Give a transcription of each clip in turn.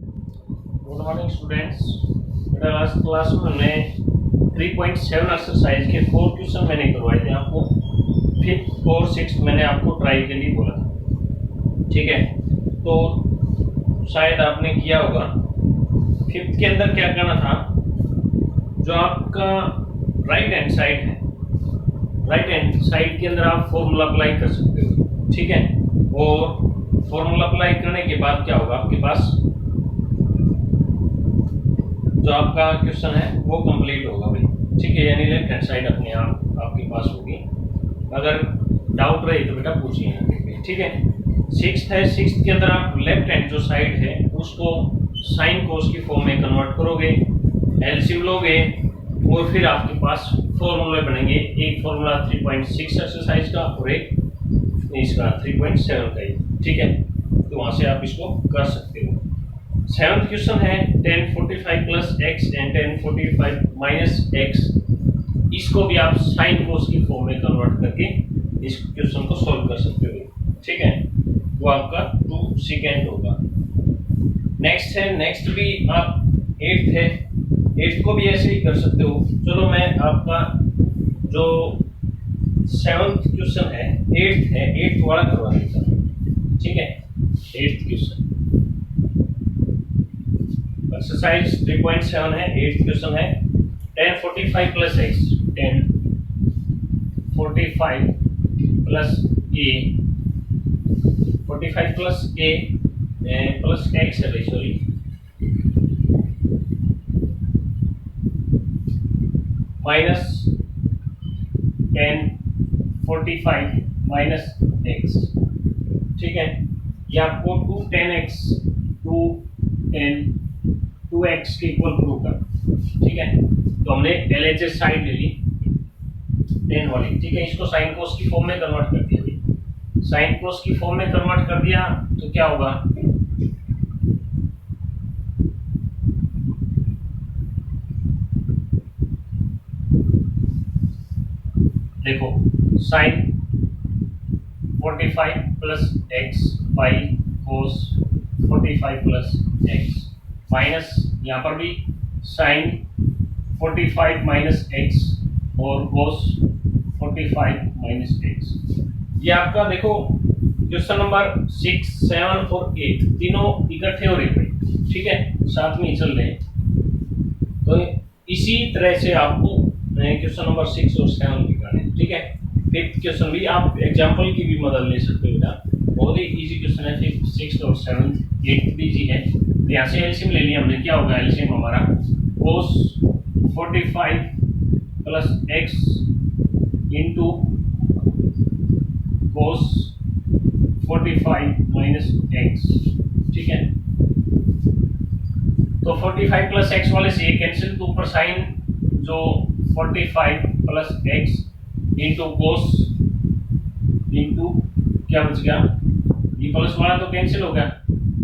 Good morning students. बेटा last class में हमने 3.7 एक्सरसाइज के 4 क्वेश्चन मैंने करवाए थे आपको। फिफ्थ और सिक्स्थ मैंने आपको ट्राई के लिए बोला था, ठीक है। तो शायद आपने किया होगा। फिफ्थ के अंदर क्या करना था, जो आपका राइट हैंड साइड है, राइट हैंड साइड के अंदर आप फॉर्मूला अप्लाई कर सकते हो, ठीक है। और फॉर्मूला अप्लाई करने के बाद क्या होगा, आपके पास जो आपका क्वेश्चन है वो कंप्लीट होगा भाई, ठीक है। यानी लेफ्ट हैंड साइड अपने आप आपके पास होगी। अगर डाउट रहे तो बेटा पूछिए, ठीक है। सिक्स्थ है, सिक्स्थ के अंदर आप लेफ्ट हैंड जो साइड है उसको साइन कोस की फॉर्म में कन्वर्ट करोगे, एलसीएम लोगे और फिर आपके पास फॉर्मूले बनेंगे। एक फॉर्मूला 3.6 एक्सरसाइज का और एक इसका 3.7 का ही, ठीक है। तो वहां से आप इसको कर सकते हो। सेवंथ क्वेश्चन है tan 45 plus x and tan 45 minus x. इसको भी आप साइन कोस की फॉर्म में कन्वर्ट करके इस क्वेश्चन को सॉल्व कर सकते हो, ठीक है। वो आपका 2 सेकेंड होगा। नेक्स्ट है, नेक्स्ट भी आप एट्थ है, एट्थ को भी ऐसे ही कर सकते हो। चलो मैं आपका जो सेवंथ क्वेश्चन है, एट्थ है, एट्थ वाला करवा देता हूँ, ठीक है। एट्थ क्वेश्चन एक्सरसाइज 3.7 है, एट्थ क्वेश्चन है। tan 45 plus x, tan 45 plus A, 45 plus A plus x है भाई, sorry, minus tan 45 minus x, ठीक है। ये आपको 2 tan x 2x के इक्वल प्रूव कर, ठीक है। तो हमने LHS साइड ले ली 10 वाली, ठीक है। इसको साइन कोस की फॉर्म में कन्वर्ट कर दिया भाई। साइन कोस की फॉर्म में कन्वर्ट कर दिया तो क्या होगा, देखो sine 45 plus x by cos 45 plus x minus यहाँ पर भी साइन 45 माइनस एक्स और कोस 45 माइनस एक्स। ये आपका देखो क्वेश्चन नंबर 6, 7 और 8 तीनों इकट्ठे हो रहे हैं, ठीक है, साथ में ही चल रहे हैं। तो इसी तरह से आपको क्वेश्चन नंबर 6 और 7 लिखना है, ठीक है। फिफ्थ क्वेश्चन भी आप एग्जांपल की भी मदद ले सकते हो बेटा, बहुत ही इजी क्वेश्चन है। फिफ्थ, सिक्स्थ और सेवंथ, एट्थ भी इजी है। तो यहाँ से एलसीएम ले लिया हमने, क्या होगा एलसीएम हमारा cos 45 plus x into cos 45 minus x, ठीक है। तो 45 प्लस एक्स वाले से ये कैंसिल, तो ऊपर साइन जो 45 प्लस एक्स इंटू कोस इंटू क्या बच गया, ये प्लस वाला तो कैंसिल हो गया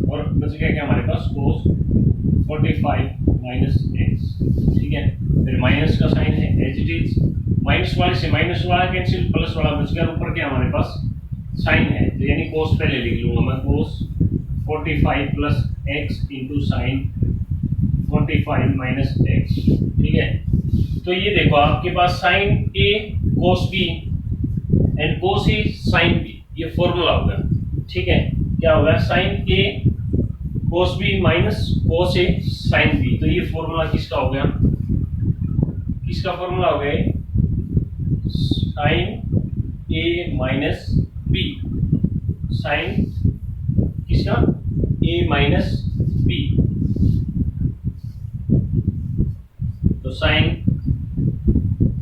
और बच गया क्या हमारे पास कोस 45 माइनस एक्स, ठीक है। फिर माइनस का साइन है एज इट इज, माइनस वाले से माइनस वाला कैंसिल, प्लस वाला बच गया, ऊपर क्या हमारे पासे साइन है, तो यानी कोस पहले लिख लूंगा मैं, cos 45 plus x into sine 45 minus x, ठीक है। तो ये देखो आपके पास sine A cos B and cos A sine B, ये फॉर्मूला होगा, ठीक है। क्या होगा, sine A cos B minus cos A sine B. तो ये फॉर्मूला किसका हो गया, किसका फॉर्मूला हो गया, sign A minus B, sign किसका, ए माइनस बी। तो साइन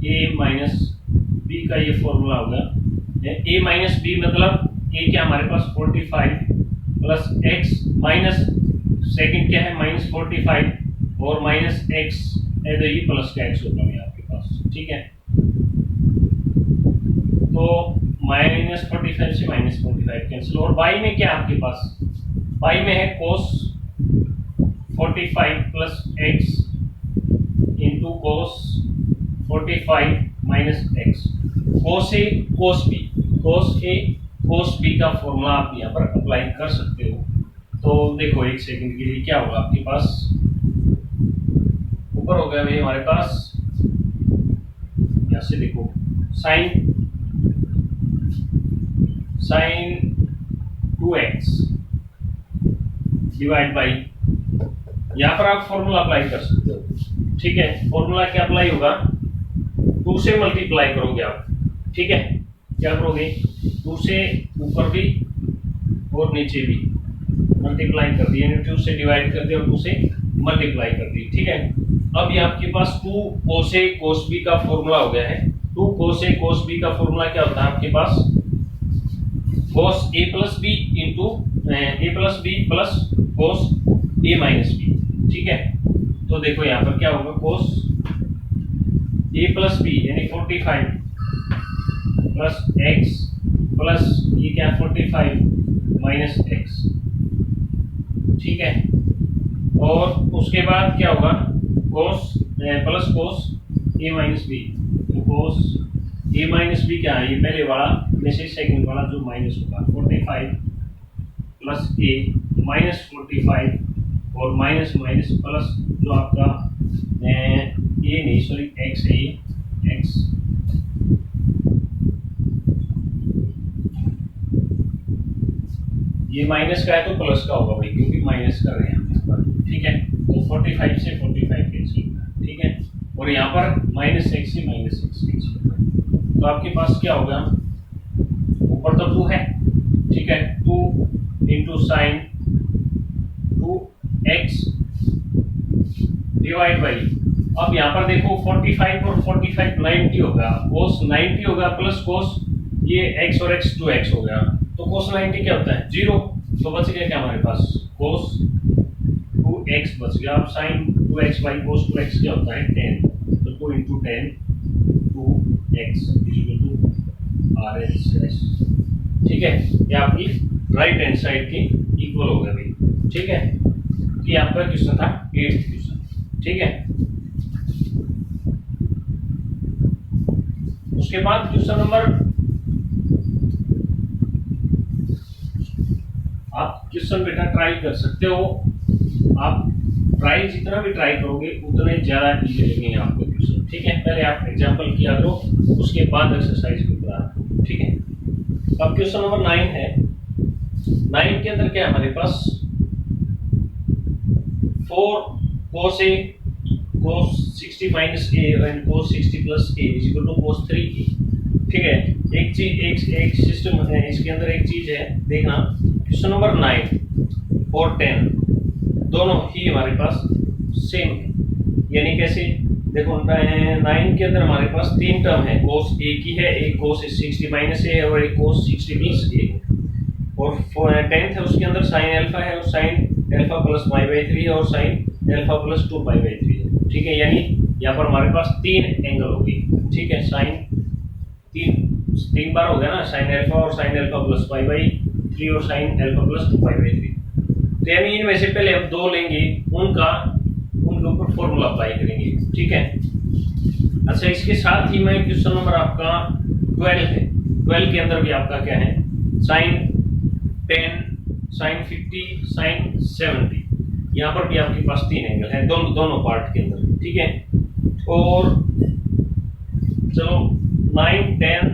ए माइनस बी का ये फॉर्मूला होगा। ए माइनस बी मतलब ए क्या हमारे पास 45 प्लस एक्स माइनस सेकंड क्या है माइनस 45 और माइनस एक्स है, तो ये प्लस का एक्स होगा आपके पास, ठीक है। तो माइनस 45 से माइनस 45 कैंसिल, और बाई में क्या आपके पास, बाई में है cos 45 plus x into cos 45 minus x, cos A cos B, cos A cos B का फॉर्मूला आप यहाँ पर अप्लाई कर सकते हो। तो देखो एक सेकंड के लिए क्या होगा आपके पास, ऊपर हो गया भाई हमारे पास, यहाँ से देखो साइन 2x डिवाइड बाई, यहाँ पर आप फॉर्मूला अप्लाई कर सकते हो, ठीक है। फॉर्मूला क्या अप्लाई होगा, 2 से मल्टीप्लाई करोगे आप, ठीक है। क्या करोगे, 2 से ऊपर भी और नीचे भी मल्टीप्लाई कर दिया, यानी 2 से डिवाइड कर दिया और 2 से मल्टीप्लाई कर दी, ठीक है। अब ये आपके पास 2 cos A cos B का फॉर्मूला हो गया है। 2 cos A cos B का फॉर्मूला क्या होता है आपके पास, cos A plus B into A plus B plus cos A minus B, ठीक है। तो देखो यहाँ पर क्या होगा, cos A प्लस B यानी 45 प्लस x प्लस ये क्या 45 माइनस x, ठीक है। और उसके बाद क्या होगा, cos plus cos A minus B, तो cos A माइनस B क्या है, ये पहले वाला में से सेकंड वाला जो माइनस होगा, 45 प्लस A माइनस 45 और माइनस माइनस प्लस जो आपका A नहीं सॉरी x है, ये x ये माइनस का है तो प्लस का होगा भाई, क्योंकि माइनस कर रहे हैं हम यहाँ पर, ठीक है। तो 45 से 45 कैंसिल होगा, ठीक है। और यहाँ पर माइनस x से माइनस x कैंसिल होगा, तो आपके पास क्या होगा, ऊपर तो 2 है, ठीक है, 2 into sine 2x divide by, अब यहाँ पर देखो 45 और 45 90 होगा, cos 90 होगा प्लस cos ये x और x 2x हो गया, तो cos 90 क्या होता है 0, तो बच गया क्या हमारे पास cos 2x बच गया। अब sin 2x by cos 2x क्या होता है 10, तो 2 into 10 2x equal to RHS, ठीक है। ये आपकी राइट हैंड साइड की इक्वल हो गया भाई, ठीक है। ये आपका क्वेश्चन था 8th क्वेश्चन, ठीक है। उसके बाद क्वेश्चन नंबर, आप क्वेश्चन बेटा ट्राई कर सकते हो, आप ट्राई जितना भी ट्राई करोगे उतने ज्यादा इजी लगेंगे आपको क्वेश्चन, ठीक है। पहले आप एग्जांपल किया करो, उसके बाद एक्सरसाइज को करा, ठीक है। अब क्वेश्चन नंबर 9 है। 9 के अंदर क्या है हमारे पास, 4 cos A cos 60 minus A and cos 60 plus A is equal to cos 3A, ठीक है। एक चीज एक सिस्टम है, इसके अंदर एक चीज है देखना, क्वेश्चन नंबर 9 और 10 दोनों ही हमारे पास सेम है, यानी कैसे, देखो 9 के अंदर हमारे पास 3 टर्म है, cos A की है, एक cos 60 माइनस A और एक cos 60 प्लस A, और 10th है उसके अंदर sin अल्फा है और sin अल्फा प्लस पाई/3 है और sin अल्फा प्लस 2 पाई/3 है, ठीक है। यानी यहाँ पर हमारे पास 3 एंगल होगी, ठीक है। sin 3 बार हो गया ना, sin अल्फा और sin अल्फा प्लस पाई/3 और sin अल्फा प्लस 2 पाई/3, तो यानी इनमें से पहले हम 2 लेंगे, उनके ऊपर फॉर्मूला अप्लाई करेंगे, ठीक है। अच्छा, इसके साथ ही मैं क्वेश्चन नंबर आपका 12 है, 12 के अंदर भी आपका क्या है, sin 10 sin 50 sin 70, यहाँ पर भी आपके पास 3 एंगल है दोनों पार्ट के अंदर, ठीक है। और चलो 9 10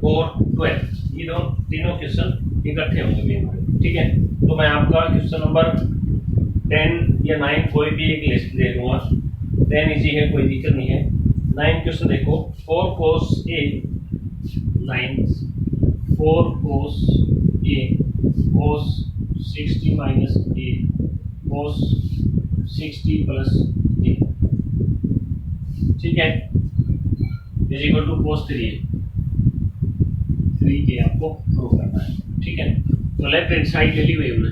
और 12 ये तीनों क्वेश्चन इकट्ठे होंगे हमारे, ठीक है। तो मैं आपका क्वेश्चन नंबर 10 या 9 कोई भी एक लिस्ट दे दूंगा, 10 इजी है, कोई दिक्कत नहीं है। 9 क्वेश्चन देखो, 4 cos A 9 4 cos A cos 60 minus A cos 60 plus A, ठीक है, इज इक्वल टू cos 3 आपको प्रूव करना है, ठीक है। तो लेफ्ट हैंड साइड ले ली हुई हमने,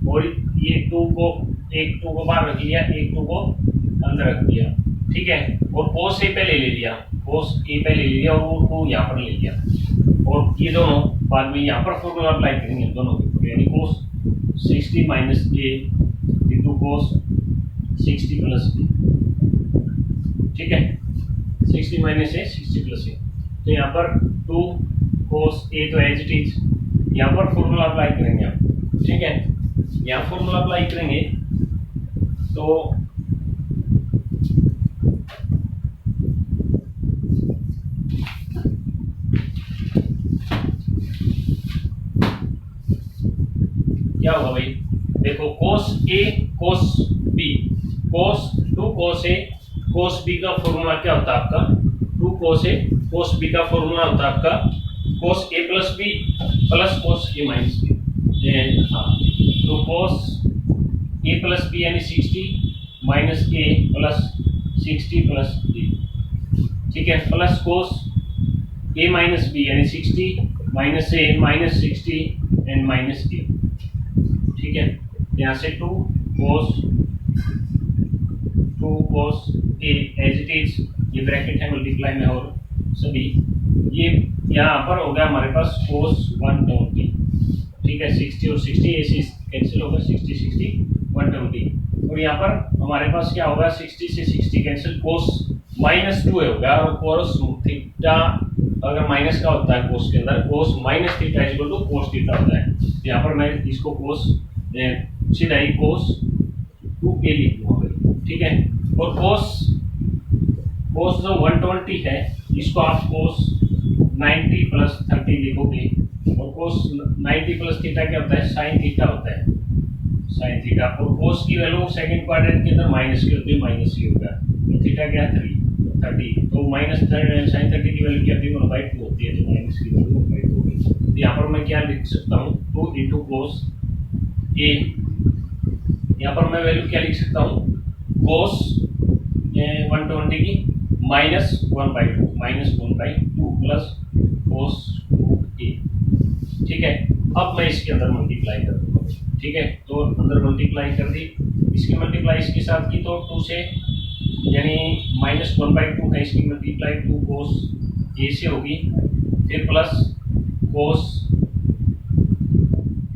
और ये 2 को बाहर रख लिया, एक 2 को अंदर रख दिया, ठीक है। और cos A पहले ले लिया, cos A पहले ले लिया और वो 2 यहाँ पर ले लिया, और ये दोनों बाद में यहाँ पर फॉर्मूला अप्लाई करेंगे दोनों के ऊपर, यानी cos 60 minus A into cos 60 plus A, ठीक है। 60 माइनस A 60 प्लस A, तो यहाँ पर 2 cos A तो एज इट इज, यहाँ पर फॉर्मूला अप्लाई करेंगे आप, ठीक है। यहाँ फॉर्मूला अप्लाई करेंगे तो क्या होगा भाई, देखो cos A cos B, cos 2 cos A cos B का फॉर्मूला क्या होता है आपका, 2 cos A cos B का फॉर्मूला होता है आपका cos A plus B plus cos A minus B। हाँ, तो cos A प्लस B यानी 60 minus A plus 60 plus B, ठीक है, plus cos A minus B यानी 60 minus A minus 60 and minus A, ठीक है। यहाँ से 2 cos A as it is, ये ब्रैकेट है मल्टीप्लाई में और सभी, ये यहाँ पर हो गया हमारे पास cos 120, ठीक है, 60 और 60 ऐसे कैंसिल होगा, 60 60 120, और यहाँ पर हमारे पास क्या होगा, 60 से 60 कैंसिल, cos -2 होगा, और cos थीटा अगर माइनस का होता है cos के अंदर, cos minus theta equal to cos theta होता है। यहाँ पर मैं इसको cos सीधा ही cos 2a लिख दूंगा, ठीक है, और cos जो 120 है इसको आप cos 90 प्लस 30 लिखोगे, और cos 90 प्लस थीटा क्या होता है, साइन थीटा होता है, साइन थीटा, और cos की वैल्यू सेकंड क्वाड्रेंट के अंदर माइनस की होती है, माइनस ही होगा, तो थीटा क्या 30, तो माइनस साइन 30 की वैल्यू क्या होती है, 1/2 होती है, तो माइनस की वैल्यू 1/2 होगी। तो यहाँ पर मैं क्या लिख सकता हूँ, 2 इंटू cos A, यहाँ पर मैं वैल्यू क्या लिख सकता हूँ, cos 120 की माइनस 1/2 प्लस cos 2a, ठीक है। अब मैं इसके अंदर मल्टीप्लाई कर दूंगा, ठीक है, तो अंदर मल्टीप्लाई कर दी, इसकी मल्टीप्लाई इसके साथ की तो 2 से यानी -1/2 है, इसकी मल्टीप्लाई 2 cos A से होगी, फिर plus cos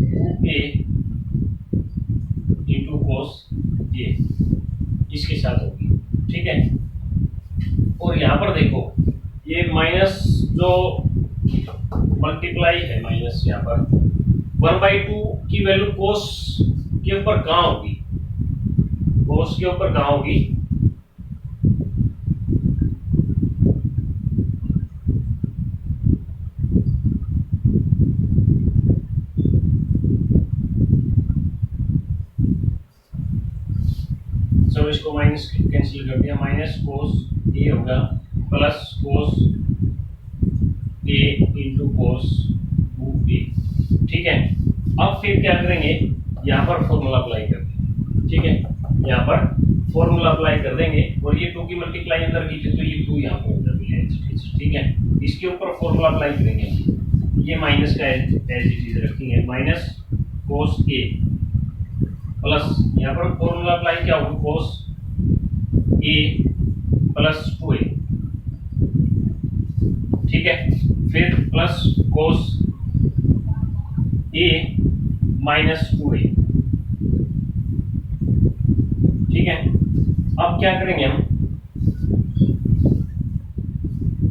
2a into cos A इसके साथ होगी, ठीक है। और यहाँ पर देखो ये माइनस जो मल्टीप्लाई है, माइनस यहाँ पर 1/2 की वैल्यू cos के ऊपर कहाँ होगी, cos के ऊपर कहाँ होगी, सब इसको माइनस कैंसिल कर दिया, माइनस cos A होगा plus cos A into cos 2A, ठीक है। अब फिर क्या करेंगे, यहाँ पर फॉर्मूला अप्लाई कर देंगे, ठीक है, यहाँ पर फॉर्मूला अप्लाई कर देंगे, और ये 2 की मल्टीप्लाई अंदर की थी तो ये 2 यहाँ पर अंदर भी है, ठीक है, इसके ऊपर फॉर्मूला अप्लाई करेंगे, ये माइनस का एज इट इज रखेंगे, माइनस cos A प्लस यहाँ पर फॉर्मूला अप्लाई क्या होगा, cos A प्लस 2A, ठीक है, फिर plus cos A minus 2A, ठीक है। अब क्या करेंगे हम,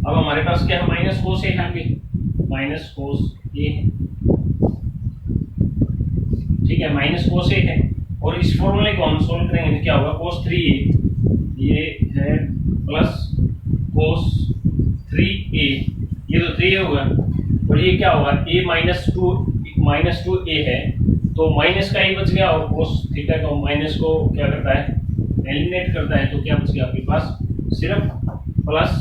अब हमारे पास क्या है, माइनस cos A है, माइनस cos A है, ठीक है, माइनस cos A है, और इस फॉर्मूले को हम सोल्व करेंगे तो क्या होगा, cos 3A ये है प्लस cos 3A, ये तो 3A होगा, और ये क्या होगा, A माइनस 2A है, तो माइनस का ही बच गया, और cos थीटा का माइनस को क्या करता है, एलिमिनेट करता है, तो क्या बच गया आपके पास, सिर्फ प्लस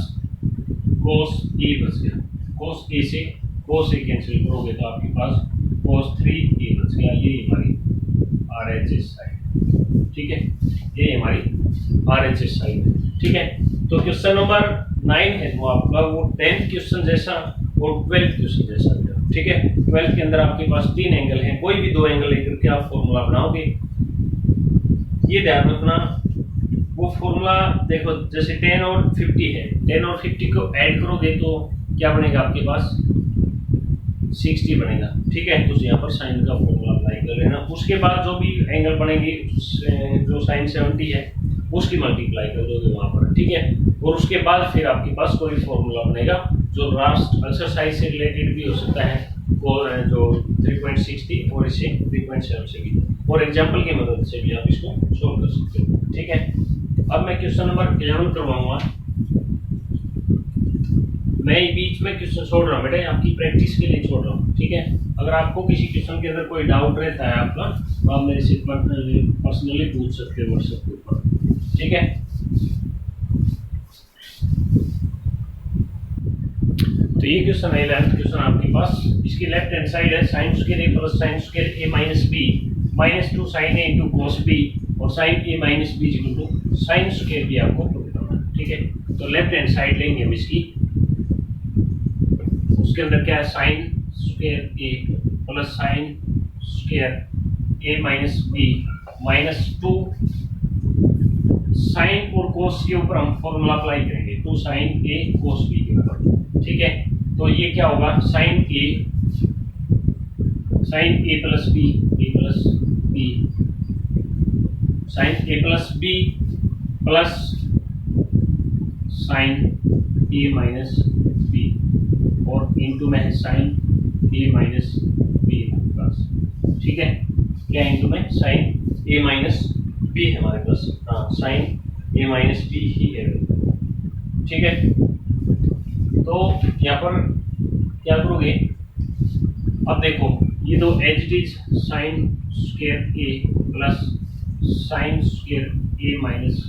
cos A बच गया, cos A से cos A कैंसिल करोगे तो आपके पास cos 3A बच गया, ये हमारी RHS साइड, ठीक है, ये हमारी RHS साइड, ठीक है। तो क्वेश्चन नंबर 9 है वो आपका, वो 10th क्वेश्चन जैसा और 12th क्वेश्चन जैसा, ठीक है। 12th के अंदर आपके पास 3 एंगल हैं, कोई भी 2 एंगल लेकर के आप फॉर्मूला बनाओगे, ये ध्यान रखना, वो फॉर्मूला देखो जैसे 10 और 50 है, 10 और 50 को ऐड करोगे तो क्या बनेगा आपके पास, 60 बनेगा, ठीक है। तो यहाँ पर साइन का फॉर्मूला अप्लाई कर लेना, उसके बाद जो भी एंगल बनेगी जो साइन 70 है उसकी मल्टीप्लाई कर दोगे वहाँ पर, ठीक है, और उसके बाद फिर आपके पास कोई फॉर्मूला बनेगा जो लास्ट एक्सरसाइज से रिलेटेड भी हो सकता है, और जो 3.60 और इसे 3.7 से भी और एग्जाम्पल की मदद से भी आप इसको सोल्व कर सकते हो। ठीक है, अब मैं क्वेश्चन नंबर 11 करवाऊंगा। मैं बीच में क्वेश्चन छोड़ रहा हूँ बेटा, आपकी प्रैक्टिस के लिए छोड़ रहा हूँ। ठीक है, अगर आपको किसी क्वेश्चन के अंदर कोई डाउट रहता है आपका, तो आप मेरे से पर्सनली पूछ सकते हो व्हाट्सएप के ऊपर। ठीक है, तो ये क्वेश्चन है 11th क्वेश्चन आपके पास। इसकी लेफ्ट हैंड साइड है sine square A plus sine square A minus B minus 2 sine A into cos B और sine A minus B equal to sine square B आपको प्रूव करना है। ठीक है, तो लेफ्ट हैंड साइड लेंगे हम इसकी, उसके अंदर क्या है sine square A plus sine square A minus B minus 2 sign और कोस के ऊपर हम फॉर्मूला अप्लाई करेंगे 2 साइन ए कोस बी के ऊपर। ठीक है, तो ये क्या होगा sine A plus B sign A plus B plus sign A minus B और इनटू में है साइन ए माइनस बी हमारे पास। ठीक है, क्या इनटू में साइन ए माइनस बी है हमारे पास, हाँ साइन ए माइनस बी ही है। ठीक है, तो यहाँ पर क्या करोगे, अब देखो ये दो as it is sine square A plus sine square A minus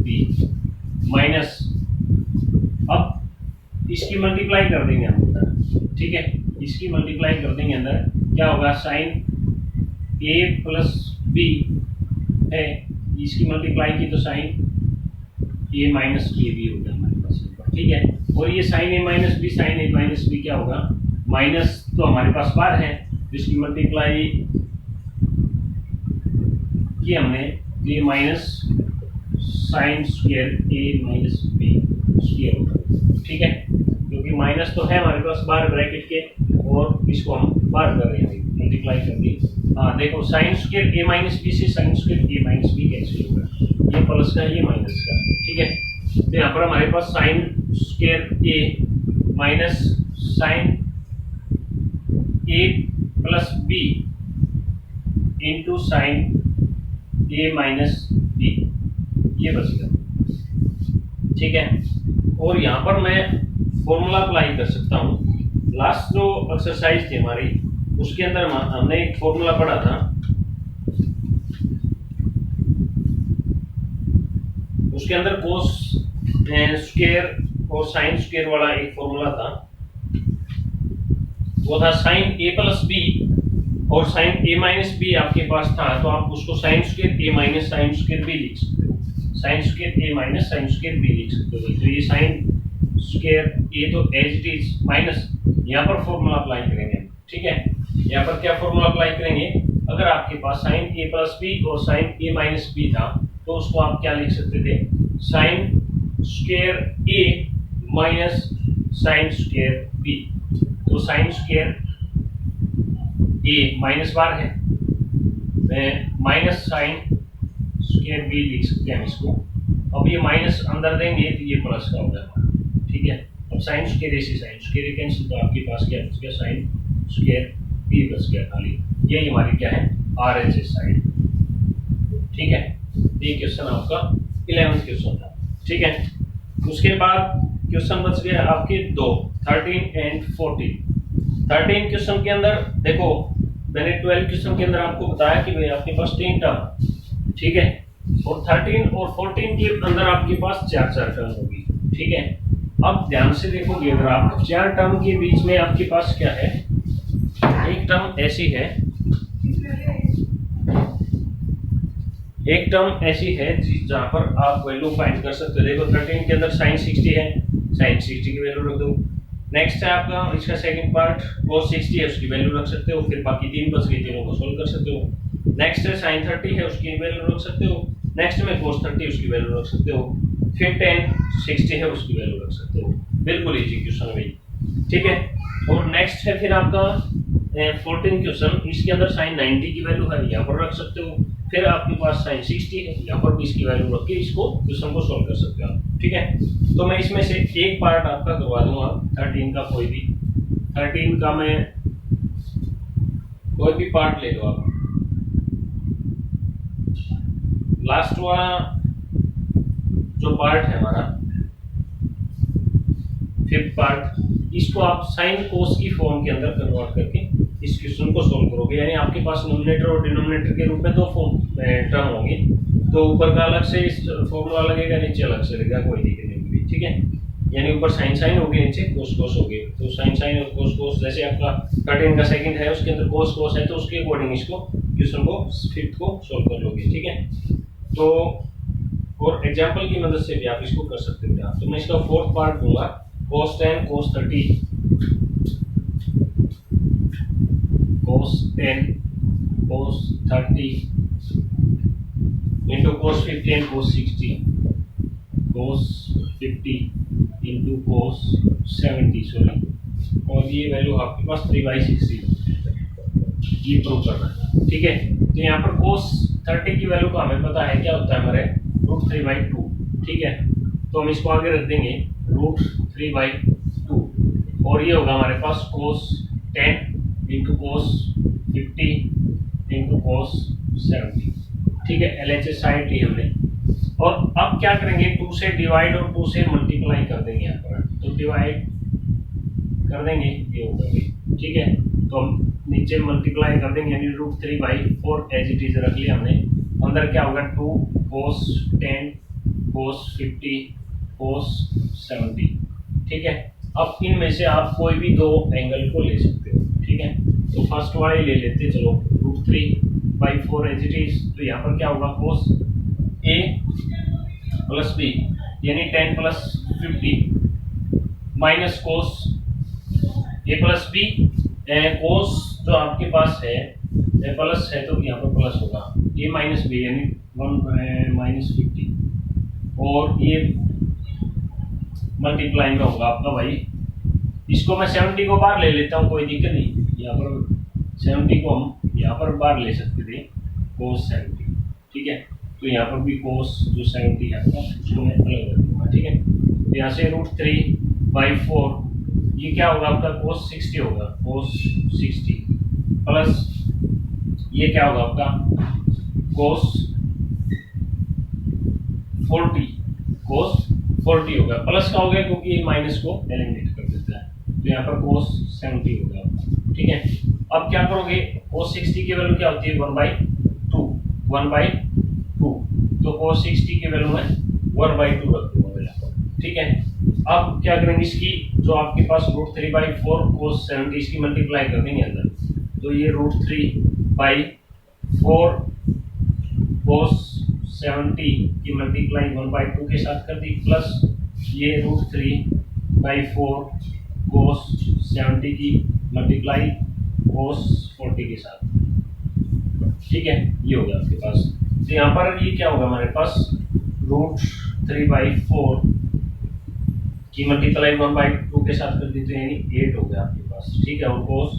B minus, अब इसकी मल्टीप्लाई कर देंगे हम अंदर। ठीक है, इसकी मल्टीप्लाई कर देंगे अंदर, क्या होगा साइन ए प्लस बी है, इसकी मल्टीप्लाई की तो साइन ए माइनस बी भी हो गया हमारे पास। ठीक है, और ये साइन ए माइनस बी क्या होगा, माइनस तो हमारे पास बार है, जिसकी मल्टीप्लाई की हमने, ये minus sign square A minus B square होगा। ठीक है, क्योंकि माइनस तो है हमारे पास बार ब्रैकेट के, और इसको हम बार कर रहे हैं मल्टीप्लाई कर दी। हाँ देखो sign square A minus B से sign square A minus B cancel होगा, ये प्लस का ये माइनस का। ठीक है, तो यहाँ पर हमारे पास sign square A minus sign A plus B into sine A minus B, ये बचेगा। ठीक है, और यहाँ पर मैं फॉर्मूला अप्लाई कर सकता हूँ। लास्ट जो एक्सरसाइज थी हमारी, उसके अंदर हमने एक फॉर्मूला पढ़ा था, उसके अंदर कोस स्क्वायर और साइन स्क्वायर वाला एक फॉर्मूला था, वो था साइन ए प्लस बी और साइन ए माइनस बी आपके पास था, तो आप उसको sign square A minus sign square B लिख सकते हो, sign square A minus sign square B लिख सकते हो। तो ये साइन स्क्वायर ए तो एज इट इज माइनस, यहाँ पर फॉर्मूला अप्लाई करेंगे। ठीक है, यहाँ पर क्या फॉर्मूला अप्लाई करेंगे, अगर आपके पास साइन ए प्लस बी और साइन ए माइनस बी था, तो उसको आप क्या लिख सकते थे, sign square A minus sign square B. तो साइन स्क्वायर ए माइनस बार है, माइनस साइन स्क्वायर बी लिख सकते हैं हम इसको। अब ये माइनस अंदर देंगे तो ये प्लस का हो जाएगा। ठीक है, अब साइन स्क्वायर ए से साइन स्क्वायर ए कैंसिल, तो आपके पास क्या बच गया, साइन स्क्वायर बी बच गया खाली। यही हमारी क्या है, आर एच एस साइड। ठीक है, ये क्वेश्चन आपका 11th क्वेश्चन था। ठीक है, उसके बाद क्वेश्चन बच गए आपके दो, 13 एंड 14। 13 क्वेश्चन के अंदर देखो, मैंने 12 क्वेश्चन के अंदर आपको बताया कि भाई आपके पास 3 टर्म। ठीक है, और 13 और 14 के अंदर आपके पास 4 टर्म होगी। ठीक है, अब ध्यान से देखोगे, अगर आप 4 टर्म के बीच में आपके पास क्या है, एक टर्म ऐसी है, एक टर्म ऐसी है जहां पर आप वैल्यू फाइंड कर सकते हो। देखो 13 के अंदर साइन 60 है, साइन 60 की वैल्यू रख दो। नेक्स्ट है आपका इसका सेकंड पार्ट cos 60 है, उसकी वैल्यू रख सकते हो। फिर बाकी 3 बच गई, तीनों को सोल्व कर सकते हो। नेक्स्ट है sin 30 है, उसकी वैल्यू रख सकते हो। नेक्स्ट में cos 30 उसकी वैल्यू रख सकते हो। फिर tan 60 है, उसकी वैल्यू रख सकते हो। बिल्कुल इजी क्वेश्चन है। ठीक है, और नेक्स्ट है फिर आपका 14 क्वेश्चन, इसके अंदर sin 90 की वैल्यू है, यहाँ पर रख सकते हो। फिर आपके पास sin 60 है, यहाँ पर भी इसकी वैल्यू रख के इसको क्वेश्चन को सोल्व कर सकते हो। ठीक है, तो मैं इसमें से एक पार्ट आपका करवा दूंगा 13 का, कोई भी 13 का मैं कोई भी पार्ट ले लो आप। लास्ट वाला जो पार्ट है हमारा फिफ्थ पार्ट, इसको आप साइन कोस की फॉर्म के अंदर कन्वर्ट करके इस क्वेश्चन को सोल्व करोगे। यानी आपके पास नोमिनेटर और डिनोमिनेटर के रूप में दो फॉर्म टर्म होंगे, तो ऊपर का अलग से इस फॉर्मूला लगेगा, नीचे अलग से लगेगा, कोई दिक्कत नहीं होगी। ठीक है, यानी ऊपर साइन साइन होगी, नीचे कोस कोस होगी। तो साइन साइन और कोस कोस, जैसे आपका 13 का सेकंड है उसके अंदर कोस कोस है, तो उसके अकॉर्डिंग इसको क्वेश्चन को फिफ्थ को सोल्व कर लोगे। ठीक है, तो और एग्जांपल की मदद से भी आप इसको कर सकते हो। तो मैं इसका फोर्थ पार्ट दूंगा, cos 10 cos 30 cos 10 cos 30 into cos 50 and cos 60 cos 50 into cos 70 sorry, और ये वैल्यू आपके पास 3/60 ये प्रूव करना है। ठीक है, तो यहाँ पर cos 30 की वैल्यू को हमें पता है क्या होता है हमारे √3/2। ठीक है, तो हम इसको आगे रख देंगे √3/2, और ये होगा हमारे पास cos 10 into cos 50 into cos 70। ठीक है, LHS साइड ली हमने, और अब क्या करेंगे, 2 से डिवाइड और 2 से मल्टीप्लाई कर देंगे यहाँ पर। तो डिवाइड कर देंगे, ये होगा। ठीक है, तो हम नीचे मल्टीप्लाई कर देंगे, यानी √3/4 एज इट इज रख लिया हमने। अंदर क्या होगा, 2 cos 10 cos 50 cos 70। ठीक है, अब इनमें से आप कोई भी दो एंगल को ले सकते हो। ठीक है, तो फर्स्ट वाले ले लेते, चलो √3/4 एज इट इज। तो यहाँ पर क्या होगा, cos A प्लस B, यानी 10 plus 50 minus cos A plus B। cos जो आपके पास है प्लस है, तो यहाँ पर प्लस होगा A माइनस B, यानी 1 - 50, और ये मल्टीप्लाई में होगा आपका भाई। इसको मैं 70 को बाहर ले लेता हूँ, कोई दिक्कत नहीं। यहाँ पर 70 को हम यहाँ पर बाहर ले सकते थे, cos 70। ठीक है, तो यहाँ पर भी cos जो 70 है आपका, उसको मैं अलग रख दूंगा। ठीक है, तो यहाँ से √3/4 ये क्या होगा आपका, cos 60 होगा, cos 60 प्लस ये क्या होगा आपका, cos 40 होगा। प्लस का हो गया क्योंकि ये माइनस को एलिमिनेट कर देता है, तो यहाँ पर cos 70 होगा। ठीक है, अब क्या करोगे, cos 60 की वैल्यू क्या होती है, 1/2, तो cos 60 की वैल्यू में 1/2 रख दूंगा यहाँ पर। ठीक है, अब क्या करेंगे, इसकी जो आपके पास √3/4 cos 70 इसकी मल्टीप्लाई कर देंगे अंदर, तो ये √3/4 cos 70 की मल्टीप्लाई 1/2 के साथ कर दी, प्लस ये √3/4 cos 70 की मल्टीप्लाई cos 40 के साथ। ठीक है, ये हो गया आपके पास। तो यहाँ पर ये क्या होगा हमारे पास, √3/4 की मल्टीप्लाई 1/2 के साथ कर दी, तो यानी 8 हो गया आपके पास। ठीक है, और cos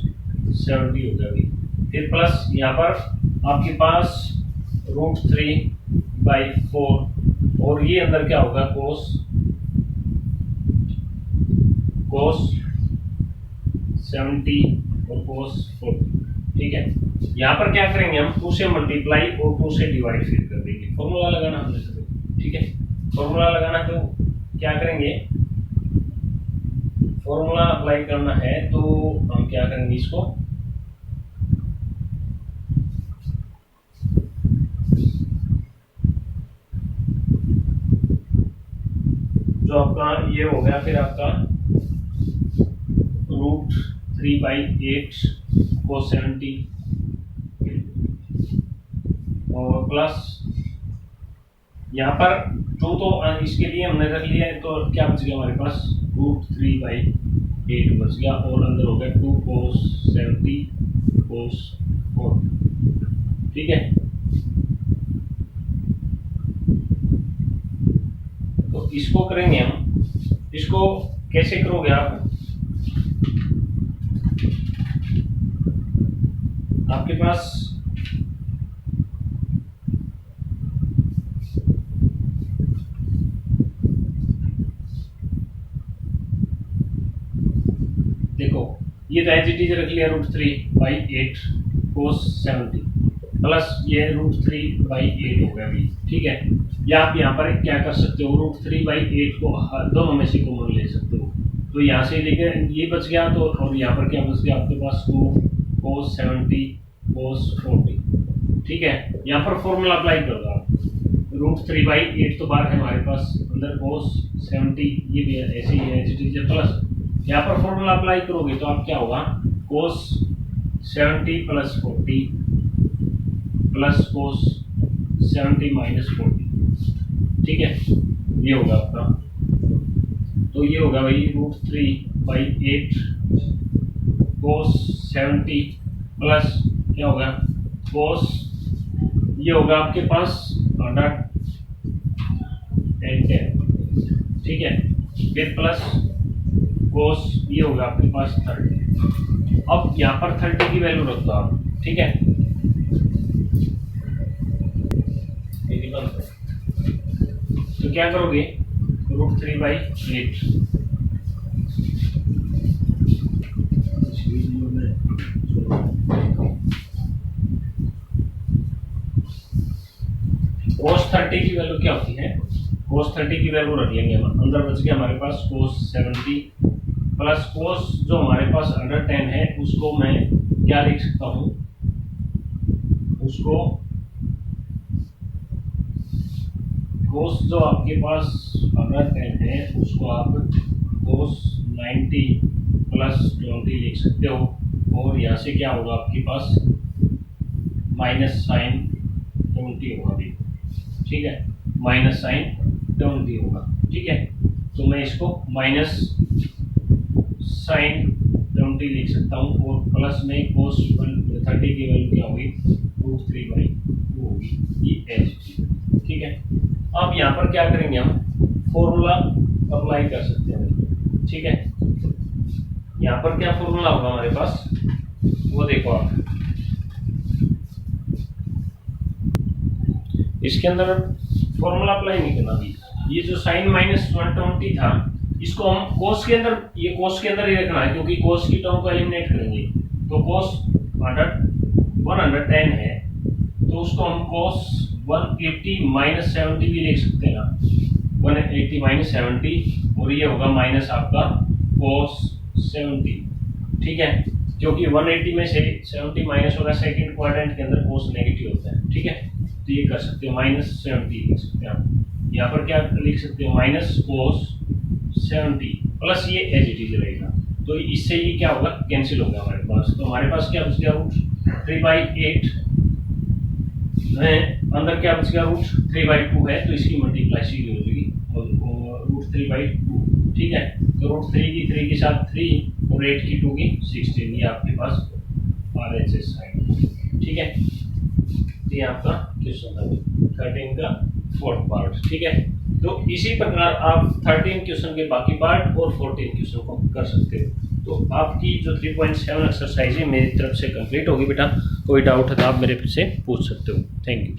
70 हो गया अभी। फिर प्लस यहाँ पर आपके पास √3/4, और ये अंदर क्या होगा, cos 70 और cos 40। ठीक है, यहाँ पर क्या करेंगे हम, 2 से मल्टीप्लाई और 2 से डिवाइड फिर कर देंगे। फॉर्मूला लगाना हमने सब। ठीक है, फॉर्मूला लगाना, तो क्या करेंगे, फॉर्मूला अप्लाई करना है, तो हम क्या करेंगे, इसको जो आपका ये हो गया, फिर आपका √3/8 cos 70 और प्लस यहाँ पर 2 तो इसके लिए हमने रख लिया है, तो क्या बच गया हमारे पास, √3/8 बच गया, और अंदर हो गया 2 cos 70 cos 40। ठीक है, तो इसको करेंगे हम, इसको कैसे करोगे आप, आपके पास देखो, ये तो एज इट इज रख लिया √3/8 cos 70, प्लस ये √3/8 हो गया भाई, ठीक है। या आप यहाँ पर क्या कर सकते हो, √3/8 को दोनों में से कॉमन ले सकते हो, तो यहाँ से लेके ये बच गया, तो और यहाँ पर क्या बच गया आपके पास 2 cos 70 cos 40, ठीक है। यहाँ पर फॉर्मूला अप्लाई कर दो आप, √3/8 तो बाहर है हमारे पास, अंदर cos 70 ये भी ऐसे ही है प्लस, यहाँ पर फॉर्मूला अप्लाई करोगे तो आप क्या होगा, cos 70 + 40 प्लस cos 70 - 40, ठीक है। ये होगा आपका, तो ये होगा भाई √3/8 cos 70 प्लस क्या होगा cos, ये होगा आपके पास 110, ठीक है, फिर प्लस cos ये होगा आपके पास 30। अब यहाँ पर 30 की वैल्यू रख दो आप, ठीक है। तो क्या करोगे, √3/8 cos 30 की वैल्यू क्या होती है, cos 30 की वैल्यू रख लेंगे हम, अंदर बच गया हमारे पास cos 70 प्लस cos जो हमारे पास 110 है उसको मैं क्या लिख सकता हूँ, उसको cos जो आपके पास 110 है उसको आप cos 90 + 20 लिख सकते हो, और यहाँ से क्या होगा आपके पास माइनस साइन 20 होगा भी, ठीक है, माइनस साइन 20 होगा, ठीक है। तो मैं इसको माइनस साइन 20 लिख सकता हूँ, और प्लस में cos 30 की वैल्यू क्या होगी, √3/2 होगी, ये एच, ठीक है। अब यहाँ पर क्या करेंगे, हम फॉर्मूला अप्लाई कर सकते हैं, ठीक है। यहाँ पर क्या फॉर्मूला होगा हमारे पास, वो देखो आप, इसके अंदर फॉर्मूला अप्लाई नहीं करना भी, ये जो साइन -120 था इसको हम cos के अंदर, ये cos के अंदर ही रखना है, क्योंकि cos की टर्म को एलिमिनेट करेंगे, तो cos 110 है, तो उसको हम cos 180 - 70 भी लिख सकते हैं ना, 180 - 70, और ये होगा माइनस आपका cos 70, ठीक है, क्योंकि 180 में से 70 माइनस होगा, सेकंड क्वाड्रेंट के अंदर cos नेगेटिव होता है, ठीक है। तो ये कर सकते हो -70 लिख सकते हैं आप, यहाँ पर क्या लिख सकते हो, -cos 70 प्लस ये एज इट इज रहेगा, तो इससे ये क्या होगा, कैंसिल होगा हमारे पास, तो हमारे पास क्या बच गया, √3/8 में अंदर क्या बच गया, √3/2 है, तो इसकी मल्टीप्लाई सीधी हो जाएगी, √3/2, ठीक है। तो √3 की 3 के साथ 3 और 8 की 2 की 16, ये आपके पास RHS साइड, ठीक है। ये आपका क्वेश्चन है 13 का 4th पार्ट, ठीक है। तो इसी प्रकार आप 13 क्वेश्चन के बाकी पार्ट और 14 क्वेश्चन को कर सकते हो। तो आपकी जो 3.7 एक्सरसाइज है मेरी तरफ से कंप्लीट होगी बेटा, कोई डाउट है तो आप मेरे से पूछ सकते हो। Thank you.